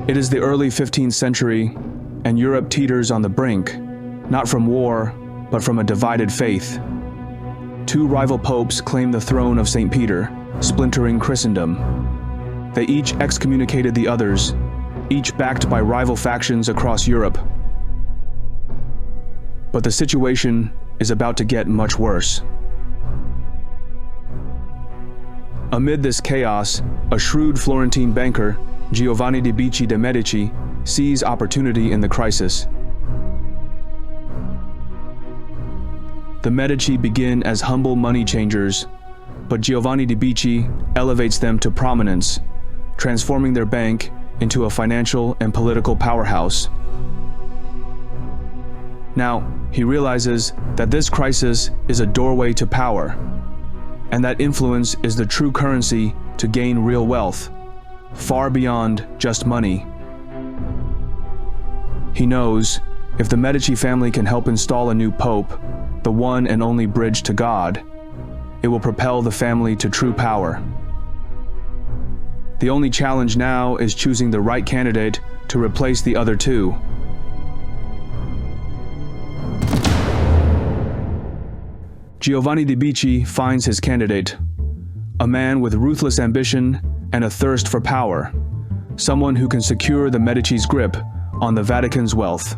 It is the early 15th century, and Europe teeters on the brink, not from war, but from a divided faith. Two rival popes claim the throne of St. Peter, splintering Christendom. They each excommunicated the others, each backed by rival factions across Europe. But the situation is about to get much worse. Amid this chaos, a shrewd Florentine banker, Giovanni di Bicci de' Medici, sees opportunity in the crisis. The Medici begin as humble money changers, but Giovanni di Bicci elevates them to prominence, transforming their bank into a financial and political powerhouse. Now, he realizes that this crisis is a doorway to power, and that influence is the true currency to gain real wealth, far beyond just money. He knows if the Medici family can help install a new pope, the one and only bridge to God, it will propel the family to true power. The only challenge now is choosing the right candidate to replace the other two. Giovanni di Bicci finds his candidate, a man with ruthless ambition and a thirst for power, someone who can secure the Medici's grip on the Vatican's wealth.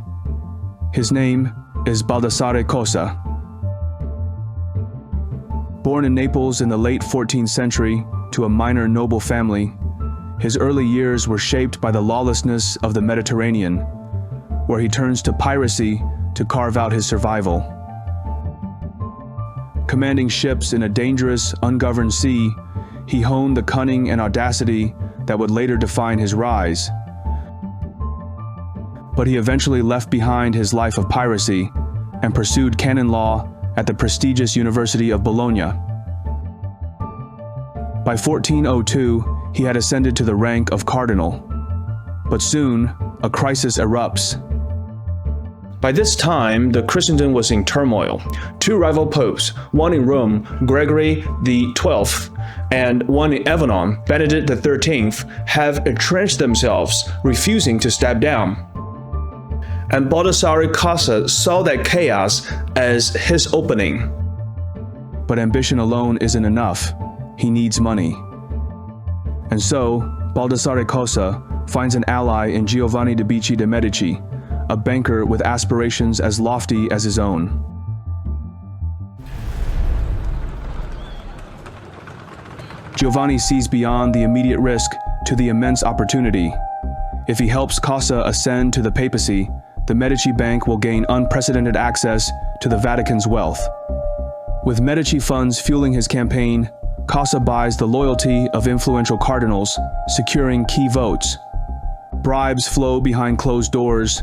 His name is Baldassare Cossa. Born in Naples in the late 14th century to a minor noble family, his early years were shaped by the lawlessness of the Mediterranean, where he turns to piracy to carve out his survival. Commanding ships in a dangerous, ungoverned sea, he honed the cunning and audacity that would later define his rise. But he eventually left behind his life of piracy and pursued canon law at the prestigious University of Bologna. By 1402, he had ascended to the rank of cardinal. But soon, a crisis erupts. By this time, the Christendom was in turmoil. Two rival popes, one in Rome, Gregory XII, and one in Avignon, Benedict XIII, have entrenched themselves, refusing to step down. And Baldassare Cossa saw that chaos as his opening. But ambition alone isn't enough. He needs money. And so, Baldassare Cossa finds an ally in Giovanni di Bicci de' Medici, a banker with aspirations as lofty as his own. Giovanni sees beyond the immediate risk to the immense opportunity. If he helps Cossa ascend to the papacy, the Medici Bank will gain unprecedented access to the Vatican's wealth. With Medici funds fueling his campaign, Cossa buys the loyalty of influential cardinals, securing key votes. Bribes flow behind closed doors,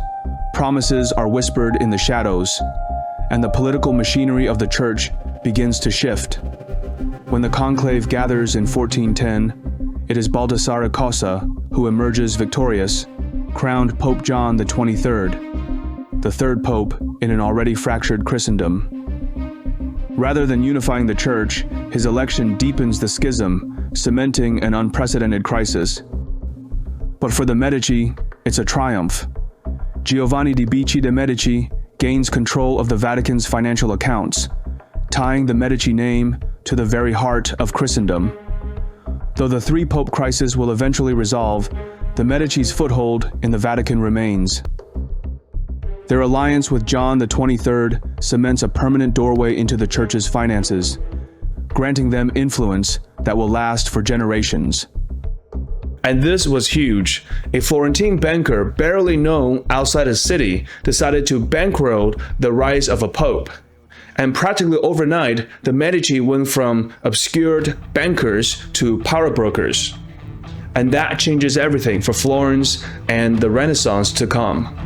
promises are whispered in the shadows, and the political machinery of the church begins to shift. When the conclave gathers in 1410, it is Baldassare Cossa who emerges victorious, crowned Pope John XXIII, the third pope in an already fractured Christendom. Rather than unifying the church, his election deepens the schism, cementing an unprecedented crisis. But for the Medici, it's a triumph. Giovanni di Bicci de' Medici gains control of the Vatican's financial accounts, tying the Medici name to the very heart of Christendom. Though the three-pope crisis will eventually resolve, the Medici's foothold in the Vatican remains. Their alliance with John XXIII cements a permanent doorway into the church's finances, granting them influence that will last for generations. And this was huge. A Florentine banker barely known outside the city decided to bankroll the rise of a pope. And practically overnight, the Medici went from obscured bankers to power brokers. And that changes everything for Florence and the Renaissance to come.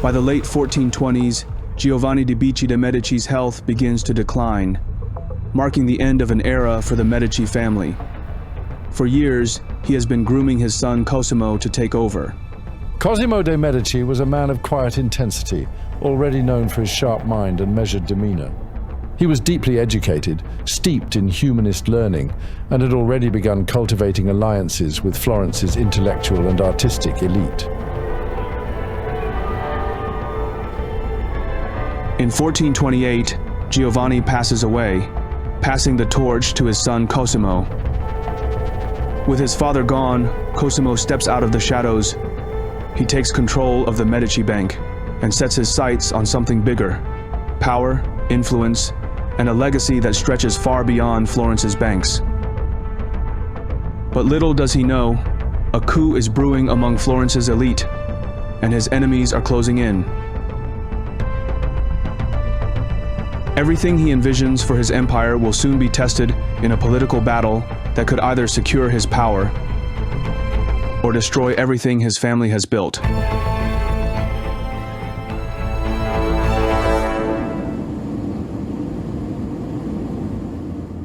By the late 1420s, Giovanni di Bicci de' Medici's health begins to decline, marking the end of an era for the Medici family. For years, he has been grooming his son Cosimo to take over. Cosimo de' Medici was a man of quiet intensity, already known for his sharp mind and measured demeanor. He was deeply educated, steeped in humanist learning, and had already begun cultivating alliances with Florence's intellectual and artistic elite. In 1428, Giovanni passes away, passing the torch to his son Cosimo. With his father gone, Cosimo steps out of the shadows. He takes control of the Medici Bank and sets his sights on something bigger: power, influence, and a legacy that stretches far beyond Florence's banks. But little does he know, a coup is brewing among Florence's elite, and his enemies are closing in. Everything he envisions for his empire will soon be tested in a political battle that could either secure his power or destroy everything his family has built.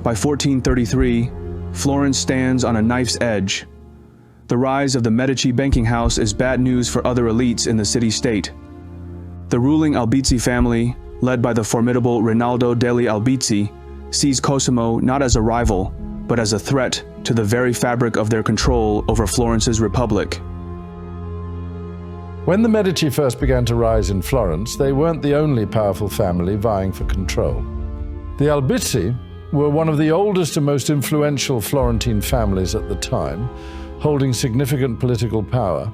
By 1433, Florence stands on a knife's edge. The rise of the Medici banking house is bad news for other elites in the city-state. The ruling Albizzi family, led by the formidable Rinaldo degli Albizzi, sees Cosimo not as a rival, but as a threat to the very fabric of their control over Florence's republic. When the Medici first began to rise in Florence, they weren't the only powerful family vying for control. The Albizzi were one of the oldest and most influential Florentine families at the time, holding significant political power.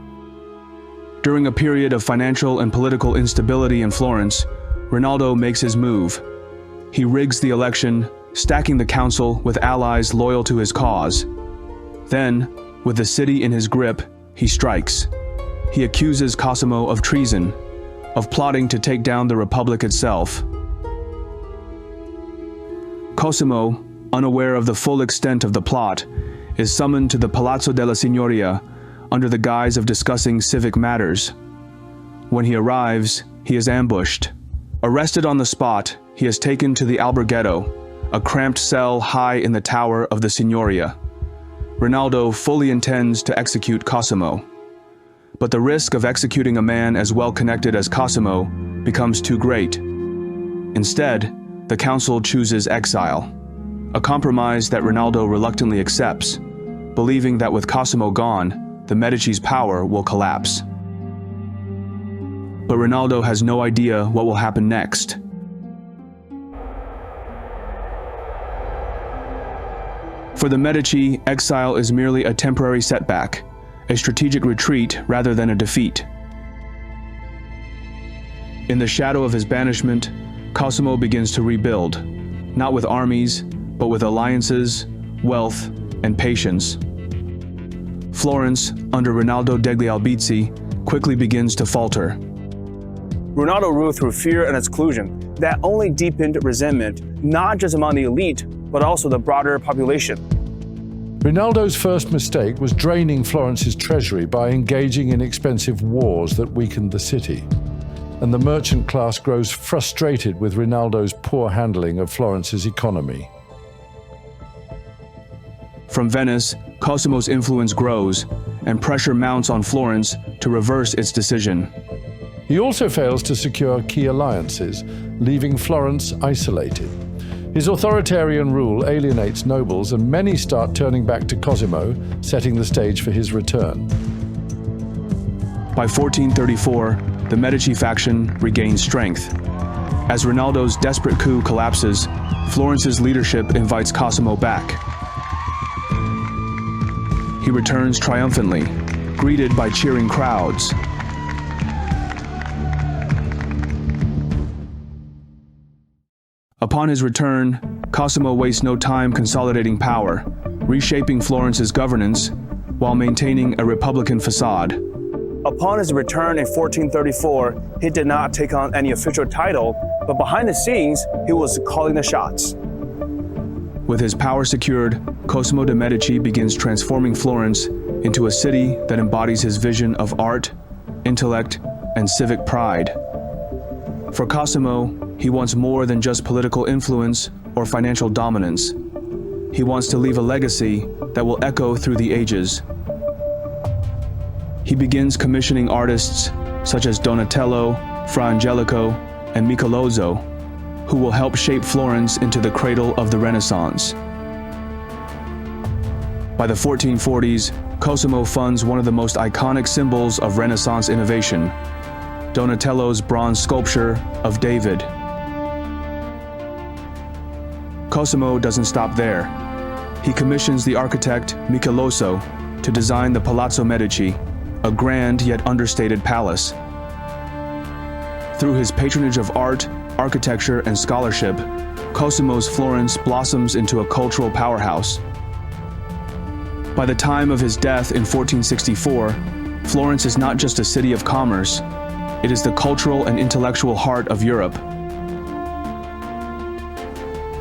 During a period of financial and political instability in Florence, Rinaldo makes his move. He rigs the election, stacking the council with allies loyal to his cause. Then, with the city in his grip, he strikes. He accuses Cosimo of treason, of plotting to take down the republic itself. Cosimo, unaware of the full extent of the plot, is summoned to the Palazzo della Signoria under the guise of discussing civic matters. When he arrives, he is ambushed. Arrested on the spot, he is taken to the Alberghetto, a cramped cell high in the tower of the Signoria. Rinaldo fully intends to execute Cosimo. But the risk of executing a man as well connected as Cosimo becomes too great. Instead, the council chooses exile, a compromise that Rinaldo reluctantly accepts, believing that with Cosimo gone, the Medici's power will collapse. But Rinaldo has no idea what will happen next. For the Medici, exile is merely a temporary setback, a strategic retreat rather than a defeat. In the shadow of his banishment, Cosimo begins to rebuild, not with armies, but with alliances, wealth, and patience. Florence, under Rinaldo degli Albizzi, quickly begins to falter. Rinaldo ruled through fear and exclusion that only deepened resentment, not just among the elite, but also the broader population. Rinaldo's first mistake was draining Florence's treasury by engaging in expensive wars that weakened the city. And the merchant class grows frustrated with Rinaldo's poor handling of Florence's economy. From Venice, Cosimo's influence grows, and pressure mounts on Florence to reverse its decision. He also fails to secure key alliances, leaving Florence isolated. His authoritarian rule alienates nobles, and many start turning back to Cosimo, setting the stage for his return. By 1434, the Medici faction regains strength. As Rinaldo's desperate coup collapses, Florence's leadership invites Cosimo back. He returns triumphantly, greeted by cheering crowds. Upon his return, Cosimo wastes no time consolidating power, reshaping Florence's governance, while maintaining a republican facade. Upon his return in 1434, he did not take on any official title, but behind the scenes, he was calling the shots. With his power secured, Cosimo de' Medici begins transforming Florence into a city that embodies his vision of art, intellect, and civic pride. For Cosimo, he wants more than just political influence or financial dominance. He wants to leave a legacy that will echo through the ages. He begins commissioning artists such as Donatello, Fra Angelico, and Michelozzo, who will help shape Florence into the cradle of the Renaissance. By the 1440s, Cosimo funds one of the most iconic symbols of Renaissance innovation, Donatello's bronze sculpture of David. Cosimo doesn't stop there. He commissions the architect Michelozzo to design the Palazzo Medici, a grand yet understated palace. Through his patronage of art, architecture, and scholarship, Cosimo's Florence blossoms into a cultural powerhouse. By the time of his death in 1464, Florence is not just a city of commerce, it is the cultural and intellectual heart of Europe.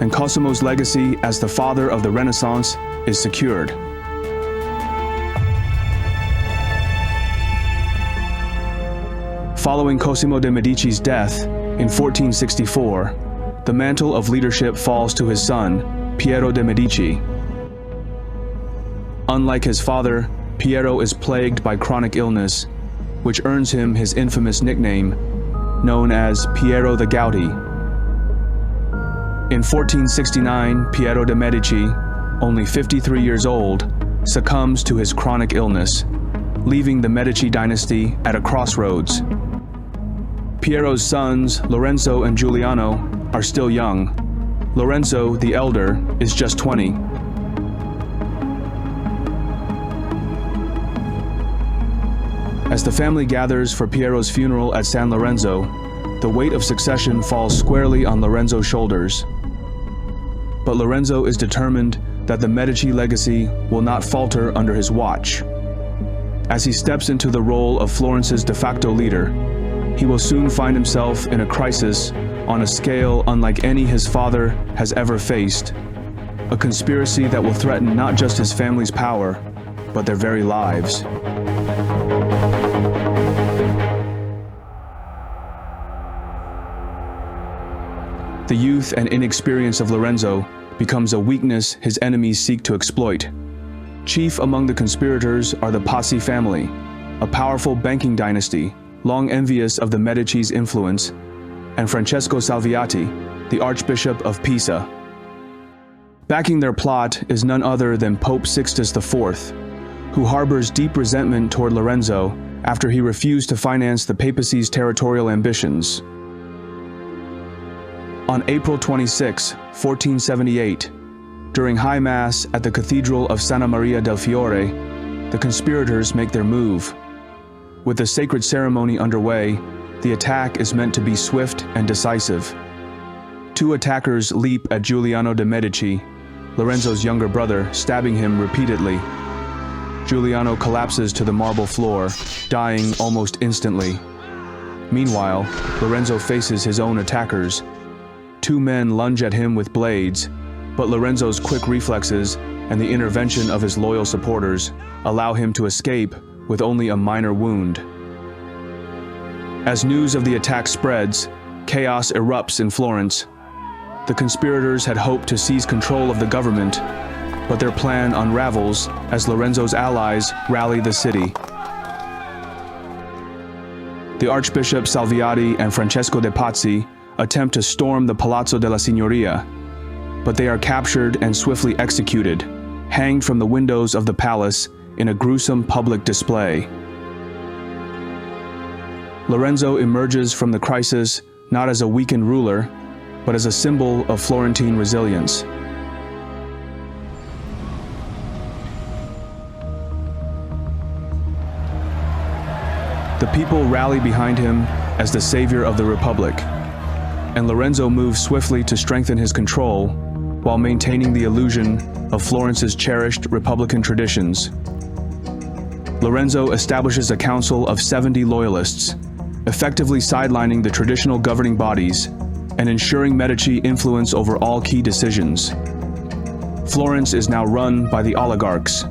And Cosimo's legacy as the father of the Renaissance is secured. Following Cosimo de' Medici's death in 1464, the mantle of leadership falls to his son, Piero de' Medici. Unlike his father, Piero is plagued by chronic illness, which earns him his infamous nickname, known as Piero the Gouty. In 1469, Piero de' Medici, only 53 years old, succumbs to his chronic illness, leaving the Medici dynasty at a crossroads. Piero's sons, Lorenzo and Giuliano, are still young. Lorenzo, the elder, is just 20. As the family gathers for Piero's funeral at San Lorenzo, the weight of succession falls squarely on Lorenzo's shoulders. But Lorenzo is determined that the Medici legacy will not falter under his watch. As he steps into the role of Florence's de facto leader, he will soon find himself in a crisis on a scale unlike any his father has ever faced, a conspiracy that will threaten not just his family's power, but their very lives. The youth and inexperience of Lorenzo becomes a weakness his enemies seek to exploit. Chief among the conspirators are the Pazzi family, a powerful banking dynasty, long envious of the Medici's influence, and Francesco Salviati, the Archbishop of Pisa. Backing their plot is none other than Pope Sixtus IV, who harbors deep resentment toward Lorenzo after he refused to finance the papacy's territorial ambitions. On April 26, 1478, during High Mass at the Cathedral of Santa Maria del Fiore, the conspirators make their move. With the sacred ceremony underway, the attack is meant to be swift and decisive. Two attackers leap at Giuliano de' Medici, Lorenzo's younger brother, stabbing him repeatedly. Giuliano collapses to the marble floor, dying almost instantly. Meanwhile, Lorenzo faces his own attackers. Two men lunge at him with blades, but Lorenzo's quick reflexes and the intervention of his loyal supporters allow him to escape with only a minor wound. As news of the attack spreads, chaos erupts in Florence. The conspirators had hoped to seize control of the government, but their plan unravels as Lorenzo's allies rally the city. The Archbishop Salviati and Francesco de' Pazzi attempt to storm the Palazzo della Signoria, but they are captured and swiftly executed, hanged from the windows of the palace in a gruesome public display. Lorenzo emerges from the crisis not as a weakened ruler, but as a symbol of Florentine resilience. The people rally behind him as the savior of the Republic, and Lorenzo moves swiftly to strengthen his control while maintaining the illusion of Florence's cherished Republican traditions. Lorenzo establishes a council of 70 loyalists, effectively sidelining the traditional governing bodies and ensuring Medici influence over all key decisions. Florence is now run by the oligarchs.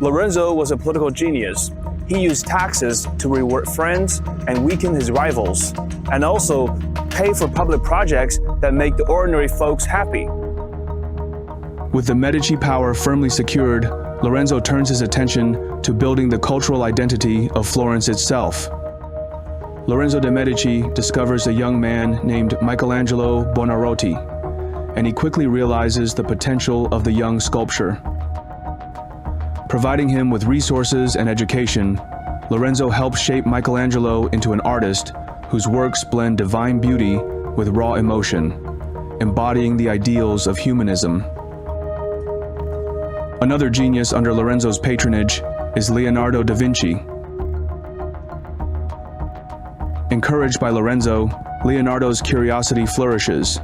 Lorenzo was a political genius. he used taxes to reward friends and weaken his rivals, and also pay for public projects that make the ordinary folks happy. With the Medici power firmly secured, Lorenzo turns his attention to building the cultural identity of Florence itself. Lorenzo de' Medici discovers a young man named Michelangelo Buonarroti, and he quickly realizes the potential of the young sculptor. Providing him with resources and education, Lorenzo helps shape Michelangelo into an artist whose works blend divine beauty with raw emotion, embodying the ideals of humanism. Another genius under Lorenzo's patronage is Leonardo da Vinci. Encouraged by Lorenzo, Leonardo's curiosity flourishes.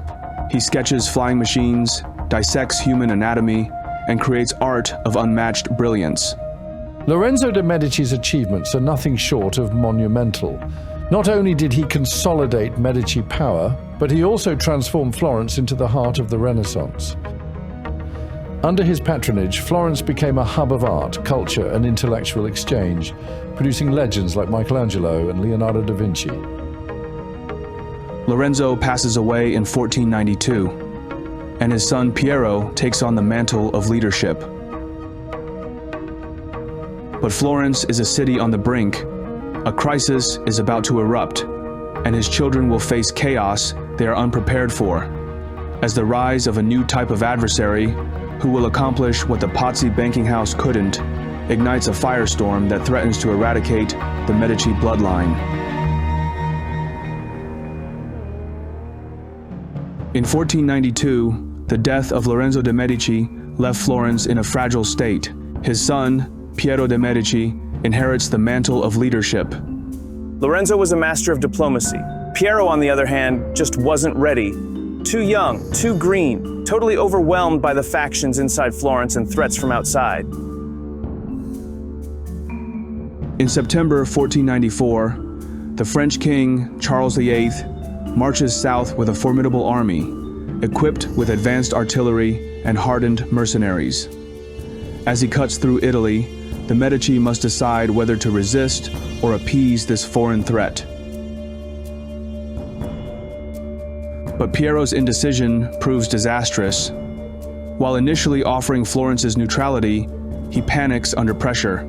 He sketches flying machines, dissects human anatomy, and creates art of unmatched brilliance. Lorenzo de' Medici's achievements are nothing short of monumental. Not only did he consolidate Medici power, but he also transformed Florence into the heart of the Renaissance. Under his patronage, Florence became a hub of art, culture, and intellectual exchange, producing legends like Michelangelo and Leonardo da Vinci. Lorenzo passes away in 1492, and his son Piero takes on the mantle of leadership. But Florence is a city on the brink. A crisis is about to erupt, and his children will face chaos they are unprepared for, as the rise of a new type of adversary who will accomplish what the Pazzi banking house couldn't, ignites a firestorm that threatens to eradicate the Medici bloodline. In 1492, the death of Lorenzo de' Medici left Florence in a fragile state. His son, Piero de' Medici, inherits the mantle of leadership. Lorenzo was a master of diplomacy. Piero, on the other hand, just wasn't ready. Too young, too green, totally overwhelmed by the factions inside Florence and threats from outside. In September 1494, the French king, Charles VIII, marches south with a formidable army, equipped with advanced artillery and hardened mercenaries. As he cuts through Italy, the Medici must decide whether to resist or appease this foreign threat. But Piero's indecision proves disastrous. While initially offering Florence's neutrality, he panics under pressure.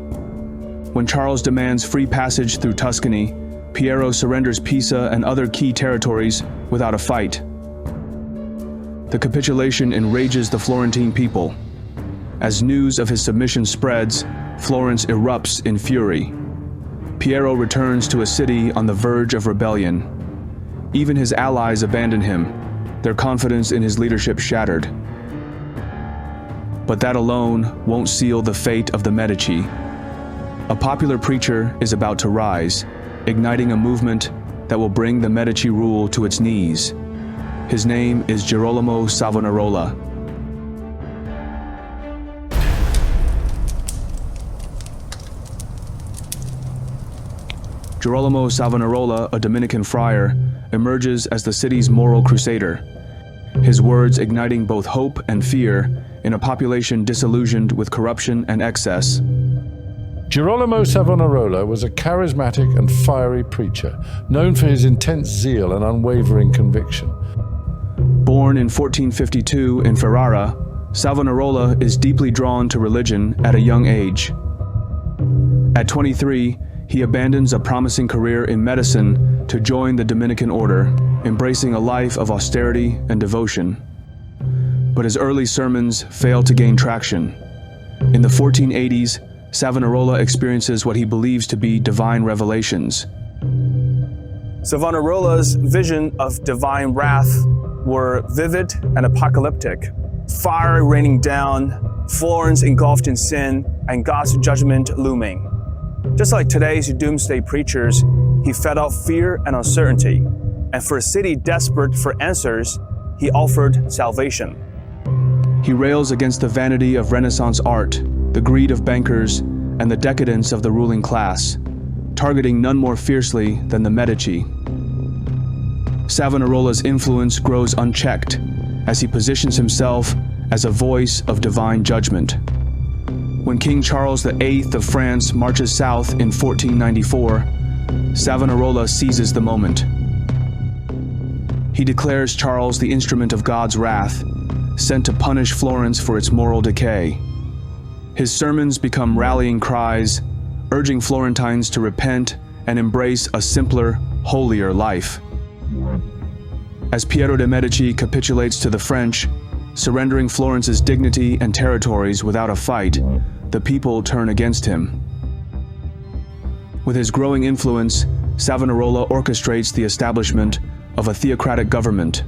When Charles demands free passage through Tuscany, Piero surrenders Pisa and other key territories without a fight. The capitulation enrages the Florentine people. As news of his submission spreads, Florence erupts in fury. Piero returns to a city on the verge of rebellion. Even his allies abandon him, their confidence in his leadership shattered. But that alone won't seal the fate of the Medici. A popular preacher is about to rise, igniting a movement that will bring the Medici rule to its knees. His name is Girolamo Savonarola. Girolamo Savonarola, a Dominican friar, emerges as the city's moral crusader, his words igniting both hope and fear in a population disillusioned with corruption and excess. Girolamo Savonarola was a charismatic and fiery preacher, known for his intense zeal and unwavering conviction. Born in 1452 in Ferrara, Savonarola is deeply drawn to religion at a young age. At 23, he abandons a promising career in medicine to join the Dominican order, embracing a life of austerity and devotion. But his early sermons fail to gain traction. In the 1480s, Savonarola experiences what he believes to be divine revelations. Savonarola's vision of divine wrath were vivid and apocalyptic. Fire raining down, Florence engulfed in sin, and God's judgment looming. Just like today's doomsday preachers, he fed off fear and uncertainty. And for a city desperate for answers, he offered salvation. He rails against the vanity of Renaissance art, the greed of bankers, and the decadence of the ruling class, targeting none more fiercely than the Medici. Savonarola's influence grows unchecked as he positions himself as a voice of divine judgment. When King Charles VIII of France marches south in 1494, Savonarola seizes the moment. He declares Charles the instrument of God's wrath, sent to punish Florence for its moral decay. His sermons become rallying cries, urging Florentines to repent and embrace a simpler, holier life. As Piero de' Medici capitulates to the French, surrendering Florence's dignity and territories without a fight, the people turn against him. With his growing influence, Savonarola orchestrates the establishment of a theocratic government,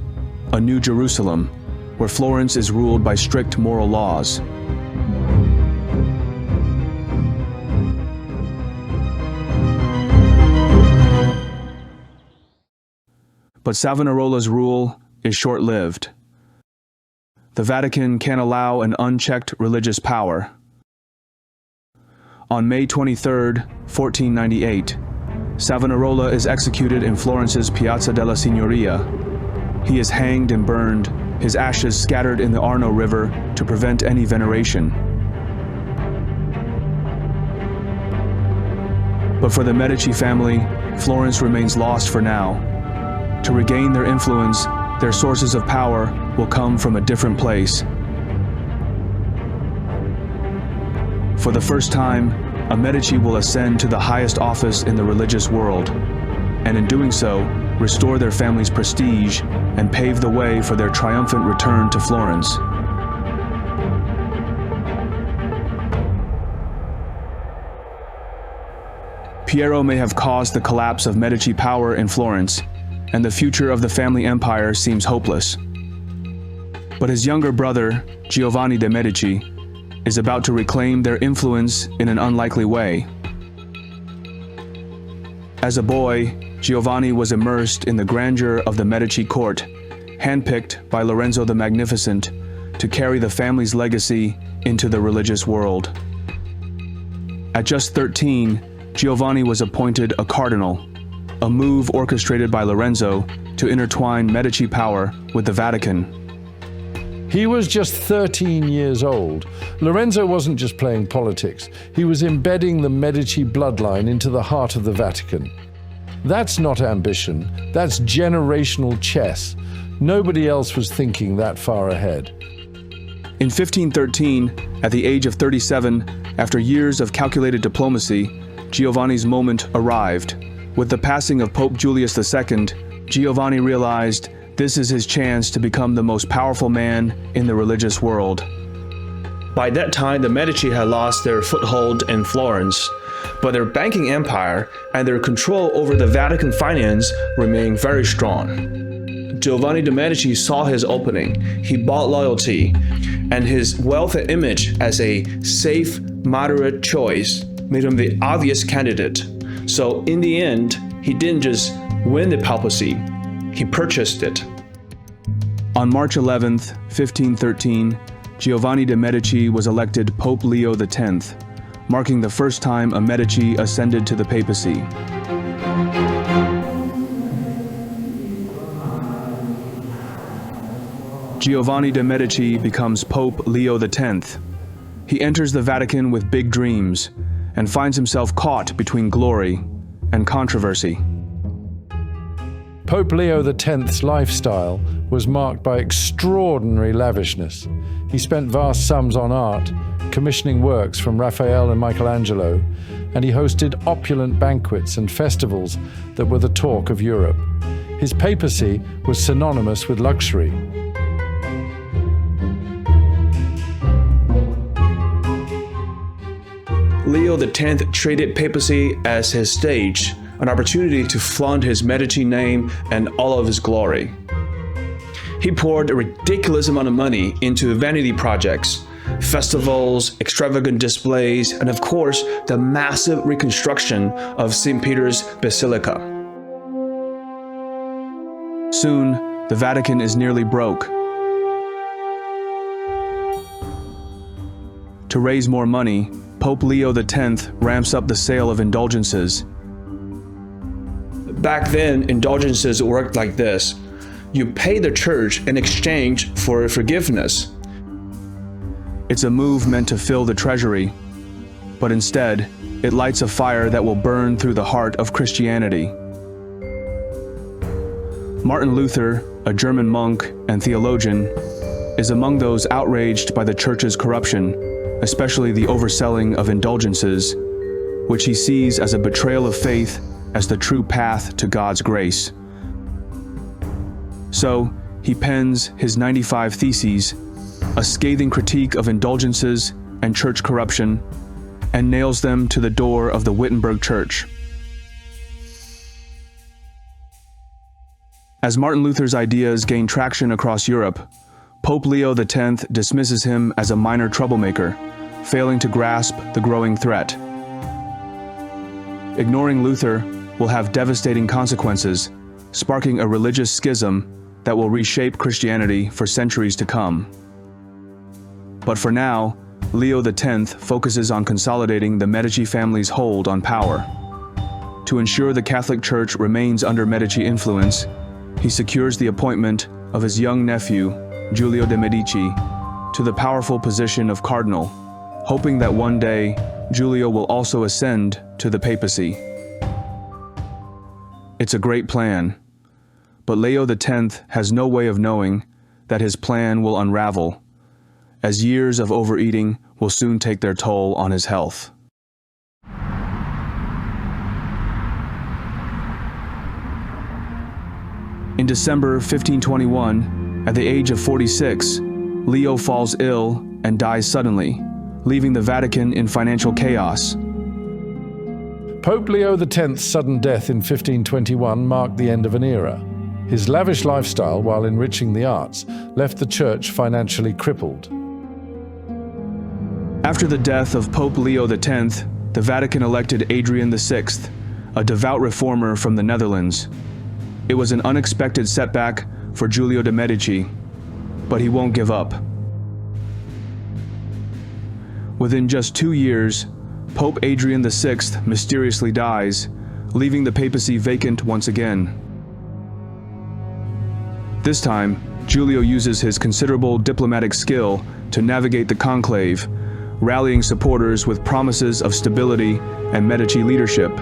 a New Jerusalem, where Florence is ruled by strict moral laws. But Savonarola's rule is short-lived. The Vatican can't allow an unchecked religious power. On May 23, 1498, Savonarola is executed in Florence's Piazza della Signoria. He is hanged and burned, his ashes scattered in the Arno River to prevent any veneration. But for the Medici family, Florence remains lost for now. To regain their influence, their sources of power will come from a different place. For the first time, a Medici will ascend to the highest office in the religious world, and in doing so, restore their family's prestige and pave the way for their triumphant return to Florence. Piero may have caused the collapse of Medici power in Florence, and the future of the family empire seems hopeless. But his younger brother, Giovanni de' Medici, is about to reclaim their influence in an unlikely way. As a boy, Giovanni was immersed in the grandeur of the Medici court, handpicked by Lorenzo the Magnificent to carry the family's legacy into the religious world. At just 13, Giovanni was appointed a cardinal, a move orchestrated by Lorenzo to intertwine Medici power with the Vatican. He was just 13 years old. Lorenzo wasn't just playing politics. He was embedding the Medici bloodline into the heart of the Vatican. That's not ambition. That's generational chess. Nobody else was thinking that far ahead. In 1513, at the age of 37, after years of calculated diplomacy, Giovanni's moment arrived. With the passing of Pope Julius II, Giovanni realized this is his chance to become the most powerful man in the religious world. By that time, the Medici had lost their foothold in Florence, but their banking empire and their control over the Vatican finance remained very strong. Giovanni de' Medici saw his opening. He bought loyalty, and his wealth and image as a safe, moderate choice made him the obvious candidate. So in the end, he didn't just win the papacy, he purchased it. On March 11, 1513, Giovanni de' Medici was elected Pope Leo X, marking the first time a Medici ascended to the papacy. Giovanni de' Medici becomes Pope Leo X. He enters the Vatican with big dreams and finds himself caught between glory and controversy. Pope Leo X's lifestyle was marked by extraordinary lavishness. He spent vast sums on art, commissioning works from Raphael and Michelangelo, and he hosted opulent banquets and festivals that were the talk of Europe. His papacy was synonymous with luxury. Leo X treated papacy as his stage, an opportunity to flaunt his Medici name and all of his glory. He poured a ridiculous amount of money into vanity projects, festivals, extravagant displays, and of course, the massive reconstruction of St. Peter's Basilica. Soon, the Vatican is nearly broke. To raise more money, Pope Leo X ramps up the sale of indulgences. Back then, indulgences worked like this. You pay the church in exchange for forgiveness. It's a move meant to fill the treasury, but instead, it lights a fire that will burn through the heart of Christianity. Martin Luther, a German monk and theologian, is among those outraged by the Church's corruption, especially the overselling of indulgences, which he sees as a betrayal of faith as the true path to God's grace. So, he pens his 95 Theses, a scathing critique of indulgences and church corruption, and nails them to the door of the Wittenberg Church. As Martin Luther's ideas gain traction across Europe, Pope Leo X dismisses him as a minor troublemaker, failing to grasp the growing threat. Ignoring Luther will have devastating consequences, sparking a religious schism that will reshape Christianity for centuries to come. But for now, Leo X focuses on consolidating the Medici family's hold on power. To ensure the Catholic Church remains under Medici influence, he secures the appointment of his young nephew, Giulio de' Medici, to the powerful position of cardinal, hoping that one day Giulio will also ascend to the papacy. It's a great plan, but Leo X has no way of knowing that his plan will unravel, as years of overeating will soon take their toll on his health. In December 1521, at the age of 46, Leo falls ill and dies suddenly, leaving the Vatican in financial chaos. Pope Leo X's sudden death in 1521 marked the end of an era. His lavish lifestyle, while enriching the arts, left the Church financially crippled. After the death of Pope Leo X, the Vatican elected Adrian VI, a devout reformer from the Netherlands. It was an unexpected setback for Giulio de' Medici, but he won't give up. Within just 2 years, Pope Adrian VI mysteriously dies, leaving the papacy vacant once again. This time, Giulio uses his considerable diplomatic skill to navigate the conclave, rallying supporters with promises of stability and Medici leadership.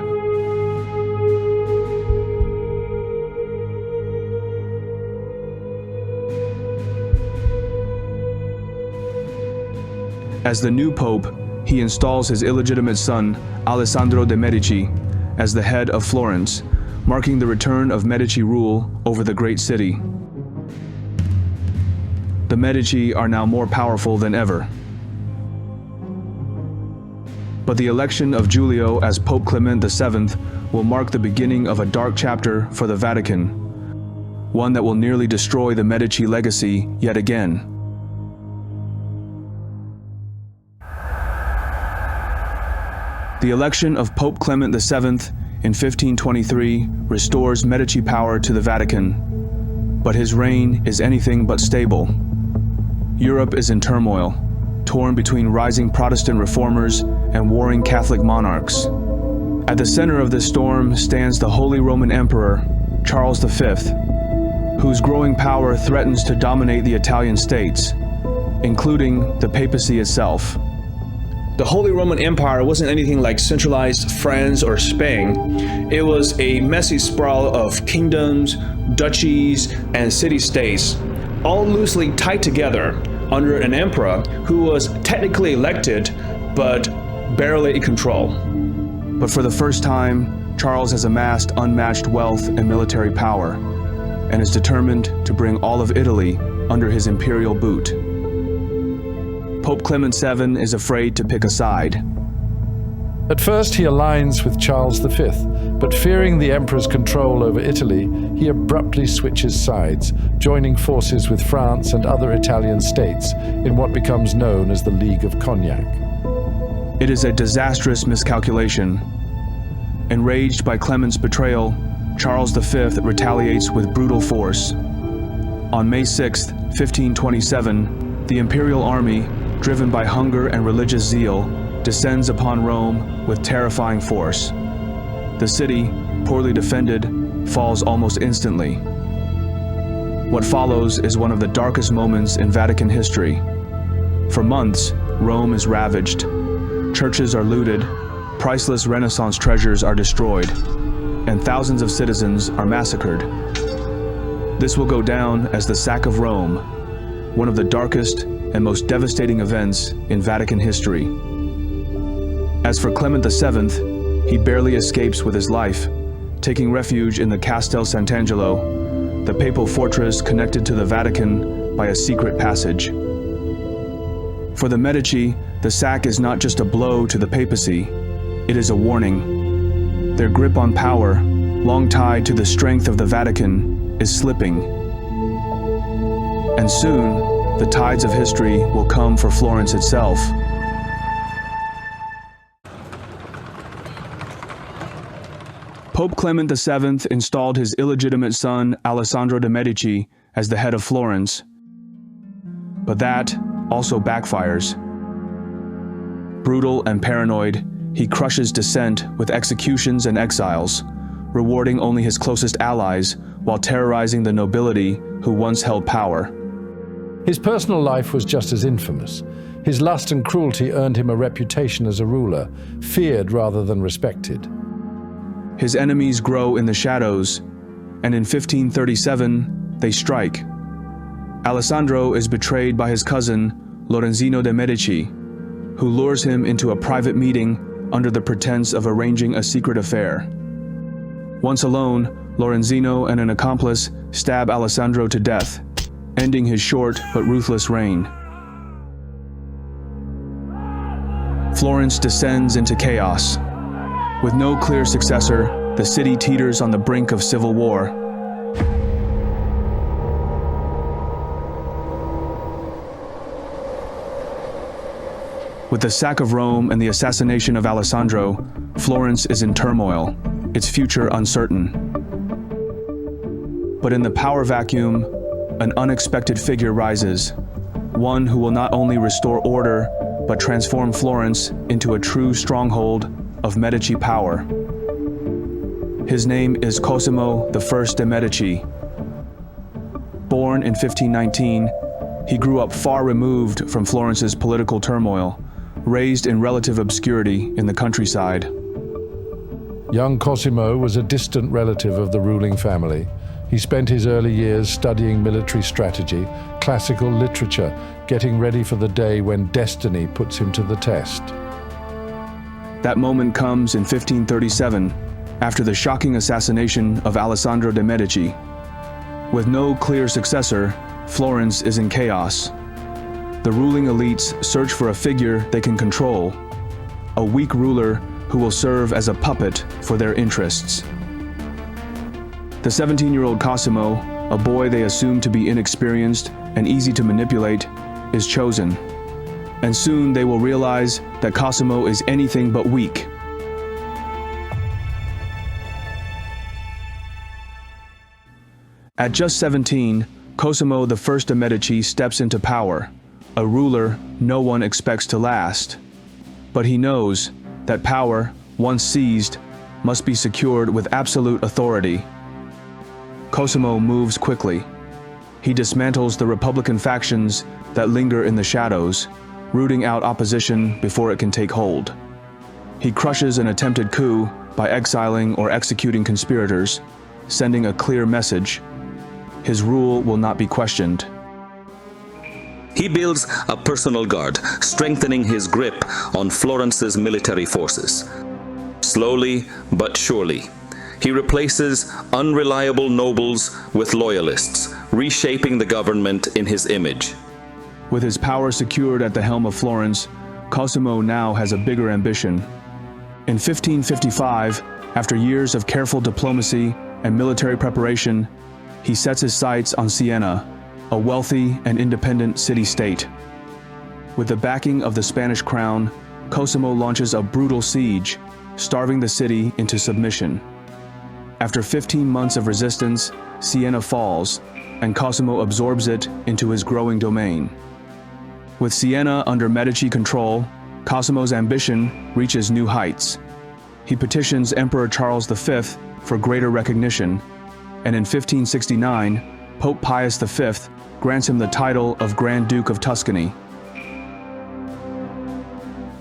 As the new pope, he installs his illegitimate son, Alessandro de' Medici, as the head of Florence, marking the return of Medici rule over the great city. The Medici are now more powerful than ever. But the election of Giulio as Pope Clement VII will mark the beginning of a dark chapter for the Vatican, one that will nearly destroy the Medici legacy yet again. The election of Pope Clement VII in 1523 restores Medici power to the Vatican, but his reign is anything but stable. Europe is in turmoil, torn between rising Protestant reformers and warring Catholic monarchs. At the center of this storm stands the Holy Roman Emperor, Charles V, whose growing power threatens to dominate the Italian states, including the papacy itself. The Holy Roman Empire wasn't anything like centralized France or Spain. It was a messy sprawl of kingdoms, duchies, and city-states, all loosely tied together under an emperor who was technically elected, but barely in control. But for the first time, Charles has amassed unmatched wealth and military power, and is determined to bring all of Italy under his imperial boot. Pope Clement VII is afraid to pick a side. At first he aligns with Charles V, but fearing the emperor's control over Italy, he abruptly switches sides, joining forces with France and other Italian states in what becomes known as the League of Cognac. It is a disastrous miscalculation. Enraged by Clement's betrayal, Charles V retaliates with brutal force. On May 6, 1527, the imperial army, driven by hunger and religious zeal, descends upon Rome with terrifying force. The city, poorly defended, falls almost instantly. What follows is one of the darkest moments in Vatican history. For months, Rome is ravaged. churches are looted, priceless Renaissance treasures are destroyed, and thousands of citizens are massacred. This will go down as the sack of Rome, one of the darkest and most devastating events in Vatican history. As for Clement VII, he barely escapes with his life, taking refuge in the Castel Sant'Angelo, the papal fortress connected to the Vatican by a secret passage. For the Medici, the sack is not just a blow to the papacy, it is a warning. Their grip on power, long tied to the strength of the Vatican, is slipping. And soon, the tides of history will come for Florence itself. Pope Clement VII installed his illegitimate son Alessandro de' Medici as the head of Florence. But that also backfires. Brutal and paranoid, he crushes dissent with executions and exiles, rewarding only his closest allies while terrorizing the nobility who once held power. His personal life was just as infamous. His lust and cruelty earned him a reputation as a ruler, feared rather than respected. His enemies grow in the shadows, and in 1537, they strike. Alessandro is betrayed by his cousin, Lorenzino de' Medici, who lures him into a private meeting under the pretense of arranging a secret affair. Once alone, Lorenzino and an accomplice stab Alessandro to death, ending his short but ruthless reign. Florence descends into chaos. With no clear successor, the city teeters on the brink of civil war. With the sack of Rome and the assassination of Alessandro, Florence is in turmoil, its future uncertain. But in the power vacuum, an unexpected figure rises, one who will not only restore order, but transform Florence into a true stronghold of Medici power. His name is Cosimo I de' Medici. Born in 1519, he grew up far removed from Florence's political turmoil, raised in relative obscurity in the countryside. Young Cosimo was a distant relative of the ruling family. He spent his early years studying military strategy, classical literature, getting ready for the day when destiny puts him to the test. That moment comes in 1537, after the shocking assassination of Alessandro de' Medici. With no clear successor, Florence is in chaos. The ruling elites search for a figure they can control, a weak ruler who will serve as a puppet for their interests. The 17-year-old Cosimo, a boy they assume to be inexperienced and easy to manipulate, is chosen. And soon they will realize that Cosimo is anything but weak. At just 17, Cosimo I de' Medici steps into power, a ruler no one expects to last. But he knows that power, once seized, must be secured with absolute authority. Cosimo moves quickly. He dismantles the Republican factions that linger in the shadows, rooting out opposition before it can take hold. He crushes an attempted coup by exiling or executing conspirators, sending a clear message: his rule will not be questioned. He builds a personal guard, strengthening his grip on Florence's military forces. Slowly but surely, he replaces unreliable nobles with loyalists, reshaping the government in his image. With his power secured at the helm of Florence, Cosimo now has a bigger ambition. In 1555, after years of careful diplomacy and military preparation, he sets his sights on Siena, a wealthy and independent city-state. With the backing of the Spanish crown, Cosimo launches a brutal siege, starving the city into submission. After 15 months of resistance, Siena falls, and Cosimo absorbs it into his growing domain. With Siena under Medici control, Cosimo's ambition reaches new heights. He petitions Emperor Charles V for greater recognition, and in 1569, Pope Pius V grants him the title of Grand Duke of Tuscany.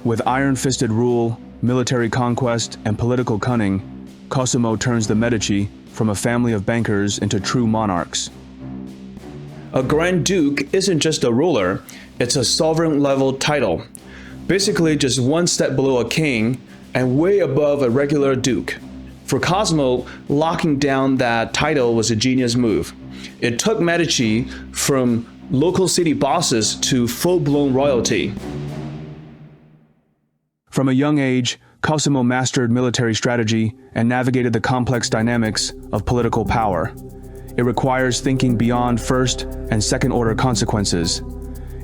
With iron-fisted rule, military conquest, and political cunning, Cosimo turns the Medici from a family of bankers into true monarchs. A Grand Duke isn't just a ruler, it's a sovereign-level title. Basically just one step below a king and way above a regular duke. For Cosimo, locking down that title was a genius move. It took Medici from local city bosses to full-blown royalty. From a young age, Cosimo mastered military strategy and navigated the complex dynamics of political power. It requires thinking beyond first and second-order consequences.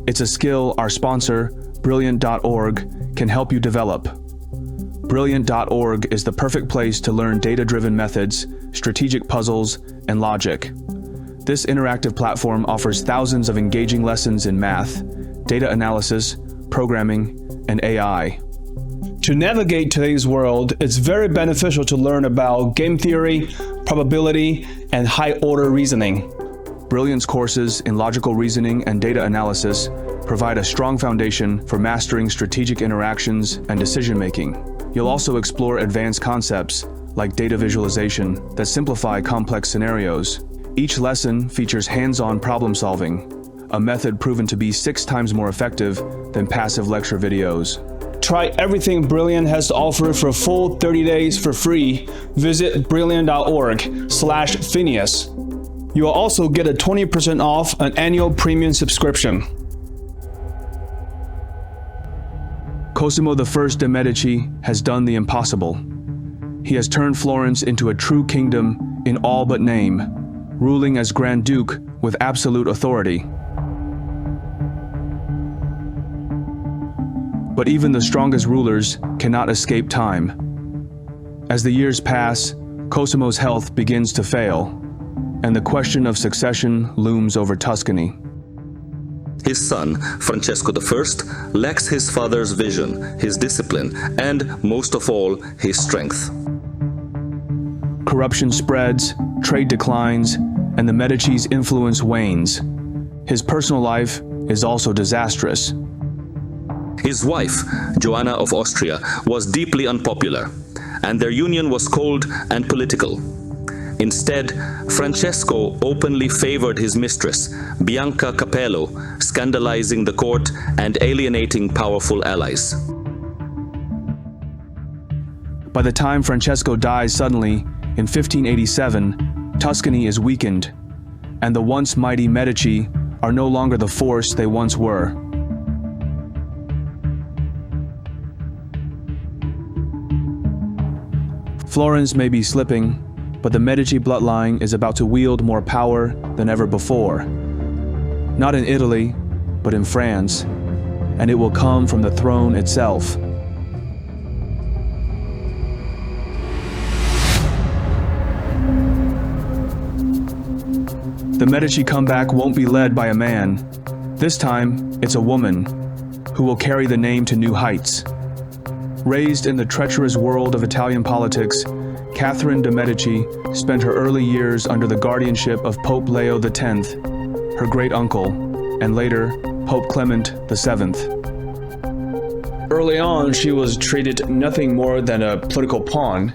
It's a skill our sponsor, Brilliant.org, can help you develop. Brilliant.org is the perfect place to learn data-driven methods, strategic puzzles, and logic. This interactive platform offers thousands of engaging lessons in math, data analysis, programming, and AI. To navigate today's world, it's very beneficial to learn about game theory, probability, and high-order reasoning. Brilliant's courses in logical reasoning and data analysis provide a strong foundation for mastering strategic interactions and decision-making. You'll also explore advanced concepts like data visualization that simplify complex scenarios. Each lesson features hands-on problem-solving, a method proven to be 6 times more effective than passive lecture videos. Try everything Brilliant has to offer for a full 30 days for free. Visit brilliant.org/Phineas. You will also get a 20% off an annual premium subscription. Cosimo I de' Medici has done the impossible. He has turned Florence into a true kingdom in all but name, ruling as Grand Duke with absolute authority. But even the strongest rulers cannot escape time. As the years pass, Cosimo's health begins to fail, and the question of succession looms over Tuscany. His son, Francesco I, lacks his father's vision, his discipline, and, most of all, his strength. Corruption spreads, trade declines, and the Medici's influence wanes. His personal life is also disastrous. His wife, Joanna of Austria, was deeply unpopular, and their union was cold and political. Instead, Francesco openly favored his mistress, Bianca Capello, scandalizing the court and alienating powerful allies. By the time Francesco dies suddenly, in 1587, Tuscany is weakened, and the once mighty Medici are no longer the force they once were. Florence may be slipping, but the Medici bloodline is about to wield more power than ever before. Not in Italy, but in France, and it will come from the throne itself. The Medici comeback won't be led by a man. This time, it's a woman who will carry the name to new heights. Raised in the treacherous world of Italian politics, Catherine de' Medici spent her early years under the guardianship of Pope Leo X, her great-uncle, and later Pope Clement VII. Early on, she was treated nothing more than a political pawn.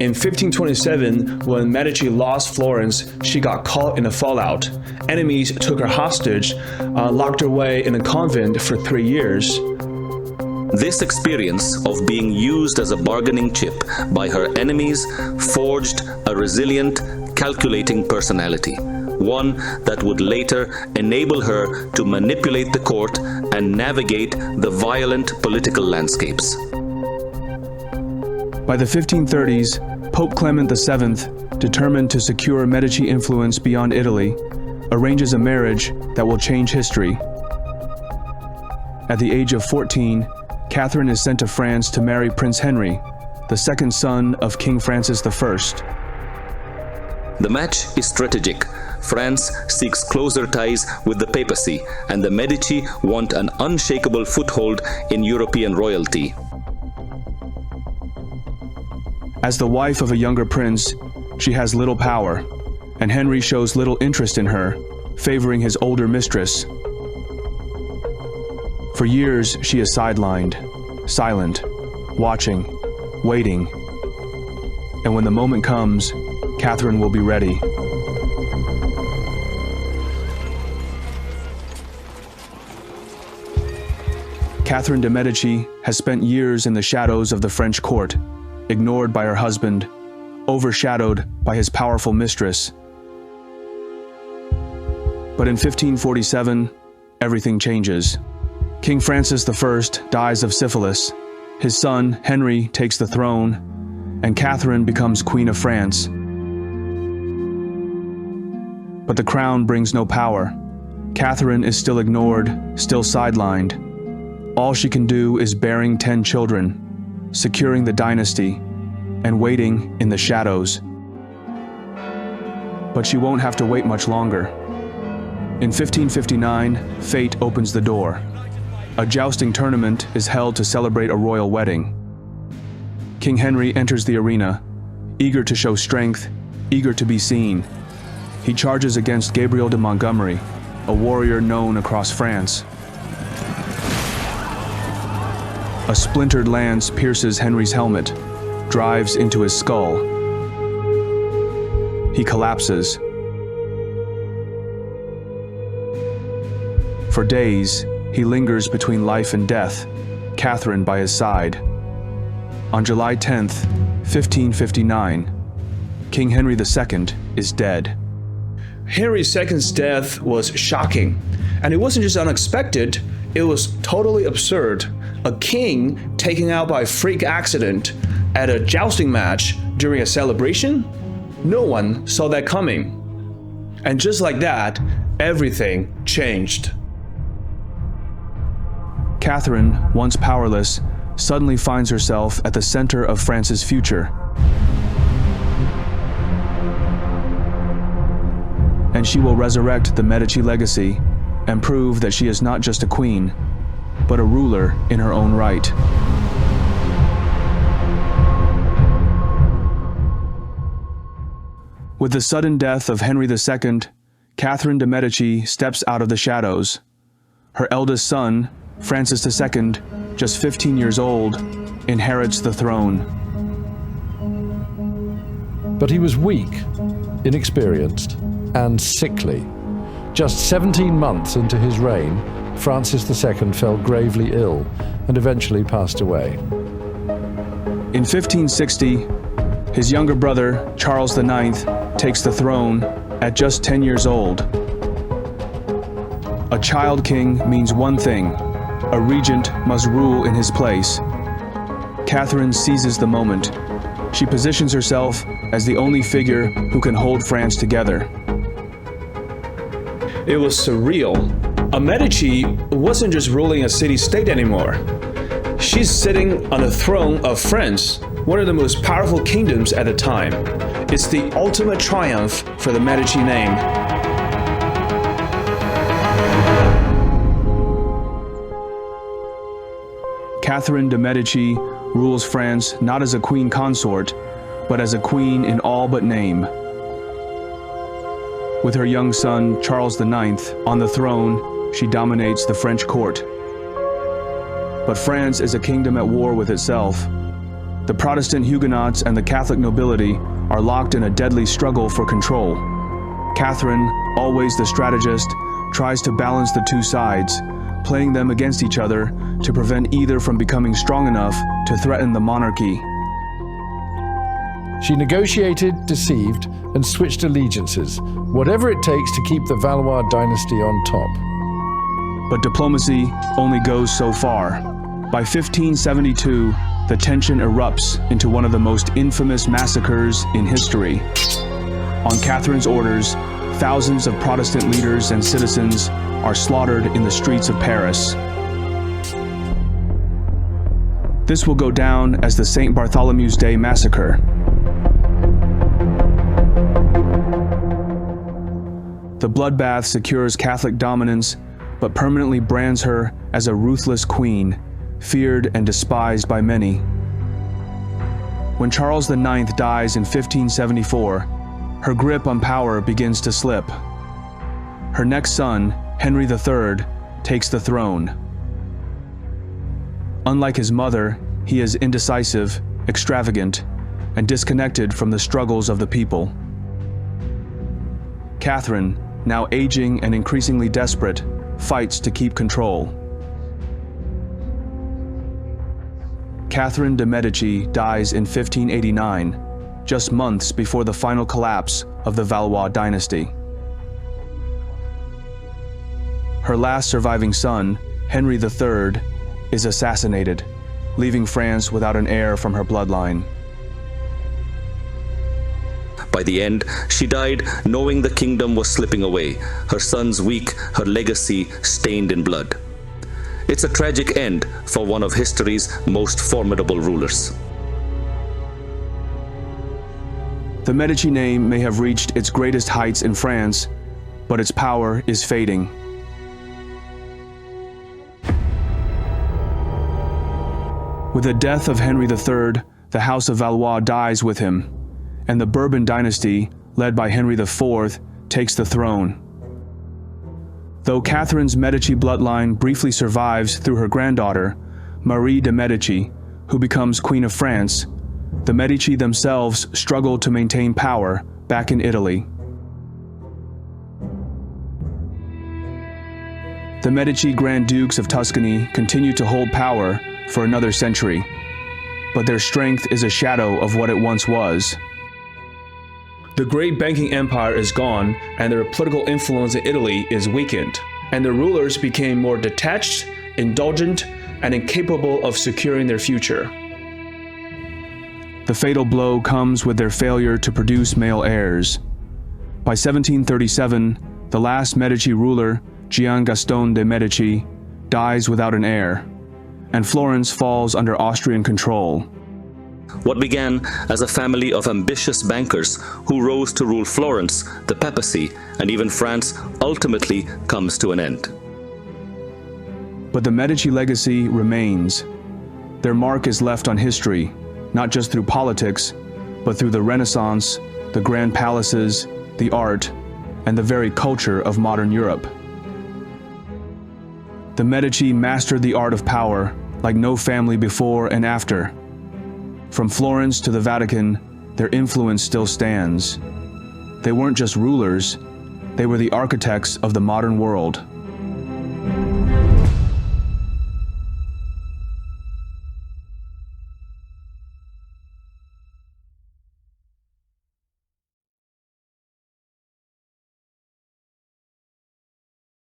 In 1527, when Medici lost Florence, she got caught in a fallout. Enemies took her hostage, locked her away in a convent for 3 years. This experience of being used as a bargaining chip by her enemies forged a resilient, calculating personality, one that would later enable her to manipulate the court and navigate the violent political landscapes. By the 1530s, Pope Clement VII, determined to secure Medici influence beyond Italy, arranges a marriage that will change history. At the age of 14, Catherine is sent to France to marry Prince Henry, the second son of King Francis I. The match is strategic. France seeks closer ties with the papacy, and the Medici want an unshakable foothold in European royalty. As the wife of a younger prince, she has little power, and Henry shows little interest in her, favoring his older mistress. For years, she is sidelined, silent, watching, waiting. And when the moment comes, Catherine will be ready. Catherine de' Medici has spent years in the shadows of the French court, ignored by her husband, overshadowed by his powerful mistress. But in 1547, everything changes. King Francis I dies of syphilis, his son Henry takes the throne, and Catherine becomes Queen of France. But the crown brings no power. Catherine is still ignored, still sidelined. All she can do is bearing 10 children, securing the dynasty, and waiting in the shadows. But she won't have to wait much longer. In 1559, fate opens the door. A jousting tournament is held to celebrate a royal wedding. King Henry enters the arena, eager to show strength, eager to be seen. He charges against Gabriel de Montgomery, a warrior known across France. A splintered lance pierces Henry's helmet, drives into his skull. He collapses. For days, he lingers between life and death, Catherine by his side. On July 10th, 1559, King Henry II is dead. Henry II's death was shocking, and it wasn't just unexpected, it was totally absurd. A king taken out by freak accident at a jousting match during a celebration? No one saw that coming. And just like that, everything changed. Catherine, once powerless, suddenly finds herself at the center of France's future. And she will resurrect the Medici legacy and prove that she is not just a queen, but a ruler in her own right. With the sudden death of Henry II, Catherine de' Medici steps out of the shadows. Her eldest son, Francis II, just 15 years old, inherits the throne. But he was weak, inexperienced, and sickly. Just 17 months into his reign, Francis II fell gravely ill and eventually passed away. In 1560, his younger brother, Charles IX, takes the throne at just 10 years old. A child king means one thing: a regent must rule in his place. Catherine seizes the moment. She positions herself as the only figure who can hold France together. It was surreal. A Medici wasn't just ruling a city-state anymore. She's sitting on the throne of France, one of the most powerful kingdoms at the time. It's the ultimate triumph for the Medici name. Catherine de' Medici rules France not as a queen consort, but as a queen in all but name. With her young son, Charles IX, on the throne, she dominates the French court. But France is a kingdom at war with itself. The Protestant Huguenots and the Catholic nobility are locked in a deadly struggle for control. Catherine, always the strategist, tries to balance the two sides, playing them against each other to prevent either from becoming strong enough to threaten the monarchy. She negotiated, deceived, and switched allegiances, whatever it takes to keep the Valois dynasty on top. But diplomacy only goes so far. By 1572, the tension erupts into one of the most infamous massacres in history. On Catherine's orders, thousands of Protestant leaders and citizens are slaughtered in the streets of Paris. This will go down as the St. Bartholomew's Day massacre. The bloodbath secures Catholic dominance, but permanently brands her as a ruthless queen, feared and despised by many. When Charles IX dies in 1574, her grip on power begins to slip. Her next son, Henry III, takes the throne. Unlike his mother, he is indecisive, extravagant, and disconnected from the struggles of the people. Catherine, now aging and increasingly desperate, fights to keep control. Catherine de' Medici dies in 1589, just months before the final collapse of the Valois dynasty. Her last surviving son, Henry III, is assassinated, leaving France without an heir from her bloodline. By the end, she died knowing the kingdom was slipping away, her sons weak, her legacy stained in blood. It's a tragic end for one of history's most formidable rulers. The Medici name may have reached its greatest heights in France, but its power is fading. With the death of Henry III, the House of Valois dies with him, and the Bourbon dynasty, led by Henry IV, takes the throne. Though Catherine's Medici bloodline briefly survives through her granddaughter, Marie de' Medici, who becomes Queen of France, the Medici themselves struggle to maintain power back in Italy. The Medici Grand Dukes of Tuscany continue to hold power for another century, but their strength is a shadow of what it once was. The great banking empire is gone, and their political influence in Italy is weakened, and the rulers became more detached, indulgent, and incapable of securing their future. The fatal blow comes with their failure to produce male heirs. By 1737, the last Medici ruler, Gian Gaston de' Medici, dies without an heir, and Florence falls under Austrian control. What began as a family of ambitious bankers who rose to rule Florence, the papacy, and even France ultimately comes to an end. But the Medici legacy remains. Their mark is left on history, not just through politics, but through the Renaissance, the grand palaces, the art, and the very culture of modern Europe. The Medici mastered the art of power like no family before and after. From Florence to the Vatican, their influence still stands. They weren't just rulers, they were the architects of the modern world.